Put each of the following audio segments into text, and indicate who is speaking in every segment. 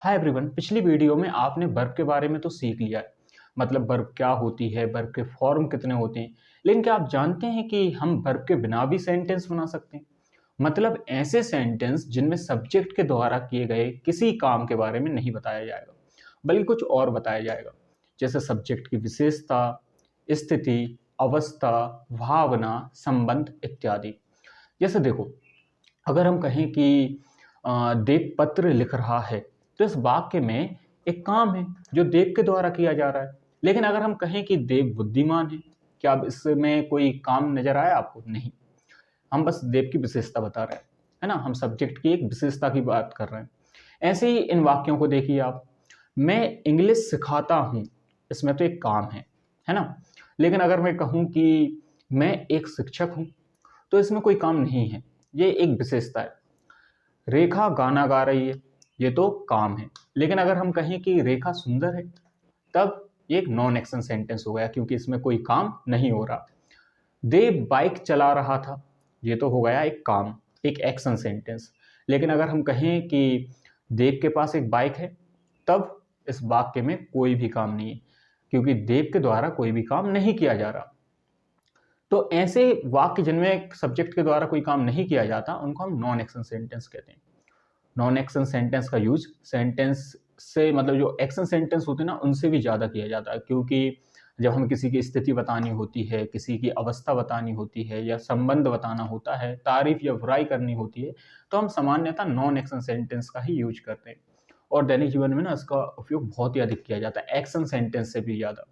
Speaker 1: Hi everyone, पिछली video में आपने वर्ब के बारे में तो सीख लिया है। मतलब वर्ब क्या होती है, वर्ब के फॉर्म कितने होते हैं। लेकिन क्या आप जानते हैं कि हम वर्ब के बिना भी सेंटेंस बना सकते हैं। मतलब ऐसे सेंटेंस जिनमें सब्जेक्ट के द्वारा किए गए किसी काम के बारे में नहीं बताया जाएगा, बल्कि कुछ और बताया जाएगा। जैसे सब्जेक्ट की विशेषता, स्थिति, अवस्था, भावना, संबंध इत्यादि। जैसे देखो, अगर हम कहें कि देव पत्र लिख रहा है, तो इस वाक्य में एक काम है जो देव के द्वारा किया जा रहा है। लेकिन अगर हम कहें कि देव बुद्धिमान है, क्या अब इसमें कोई काम नजर आया आपको? नहीं। हम बस देव की विशेषता बता रहे हैं, है ना। हम सब्जेक्ट की एक विशेषता की बात कर रहे हैं। ऐसे ही इन वाक्यों को देखिए आप। मैं इंग्लिश सिखाता हूँ, इसमें तो एक काम है ना। लेकिन अगर मैं कहूँ कि मैं एक शिक्षक हूँ, तो इसमें कोई काम नहीं है, ये एक विशेषता है। रेखा गाना गा रही है, ये तो काम है। लेकिन अगर हम कहें कि रेखा सुंदर है, तब ये एक नॉन एक्शन सेंटेंस हो गया, क्योंकि इसमें कोई काम नहीं हो रहा। देव बाइक चला रहा था, ये तो हो गया एक काम, एक एक्शन सेंटेंस। लेकिन अगर हम कहें कि देव के पास एक बाइक है, तब इस वाक्य में कोई भी काम नहीं है, क्योंकि देव के द्वारा कोई भी काम नहीं किया जा रहा। तो ऐसे वाक्य जिनमें सब्जेक्ट के द्वारा कोई काम नहीं किया जाता, उनको हम नॉन एक्शन सेंटेंस कहते हैं। नॉन एक्शन सेंटेंस का यूज सेंटेंस से, मतलब जो एक्शन सेंटेंस होते हैं ना, उनसे भी ज़्यादा किया जाता है। क्योंकि जब हमें किसी की स्थिति बतानी होती है, किसी की अवस्था बतानी होती है, या संबंध बताना होता है, तारीफ या बुराई करनी होती है, तो हम सामान्यतः नॉन एक्शन सेंटेंस का ही यूज करते हैं। और दैनिक जीवन में ना इसका उपयोग बहुत ही अधिक किया जाता है, एक्शन सेंटेंस से भी ज़्यादा।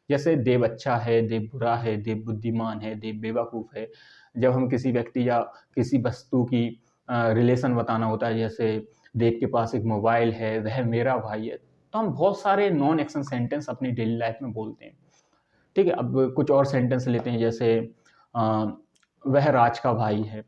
Speaker 1: जैसे देव अच्छा है, देव बुरा है, देव बुद्धिमान है, देव बेवकूफ़ है। जब हम किसी व्यक्ति या किसी वस्तु की रिलेशन बताना होता है, जैसे देव के पास एक मोबाइल है, वह मेरा भाई है, तो हम बहुत सारे नॉन एक्शन सेंटेंस अपनी डेली लाइफ में बोलते हैं। ठीक है, अब कुछ और सेंटेंस लेते हैं, जैसे वह राज का भाई है,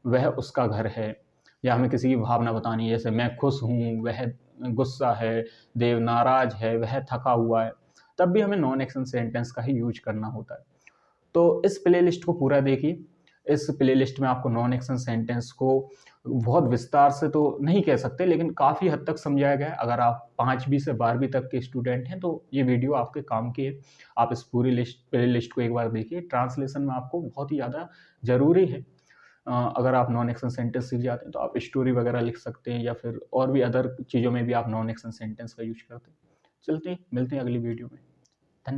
Speaker 1: वह उसका घर है। या हमें किसी की भावना बतानी है, जैसे मैं खुश हूँ, वह गुस्सा है, देव नाराज है, वह थका हुआ है, तब भी हमें नॉन एक्शन सेंटेंस का ही यूज करना होता है। तो इस प्लेलिस्ट को पूरा देखिए। इस प्लेलिस्ट में आपको नॉन एक्शन सेंटेंस को बहुत विस्तार से तो नहीं कह सकते, लेकिन काफ़ी हद तक समझाया गया है। अगर आप 5वीं से 12वीं तक के स्टूडेंट हैं, तो ये वीडियो आपके काम की है। आप इस पूरी प्लेलिस्ट को एक बार देखिए। ट्रांसलेशन में आपको बहुत ही ज़्यादा ज़रूरी है। अगर आप नॉन एक्शन सेंटेंस सीख जाते हैं, तो आप स्टोरी वगैरह लिख सकते हैं, या फिर और भी अदर चीज़ों में भी आप नॉन एक्शन सेंटेंस का यूज करते हैं। चलते हैं, मिलते हैं अगली वीडियो में।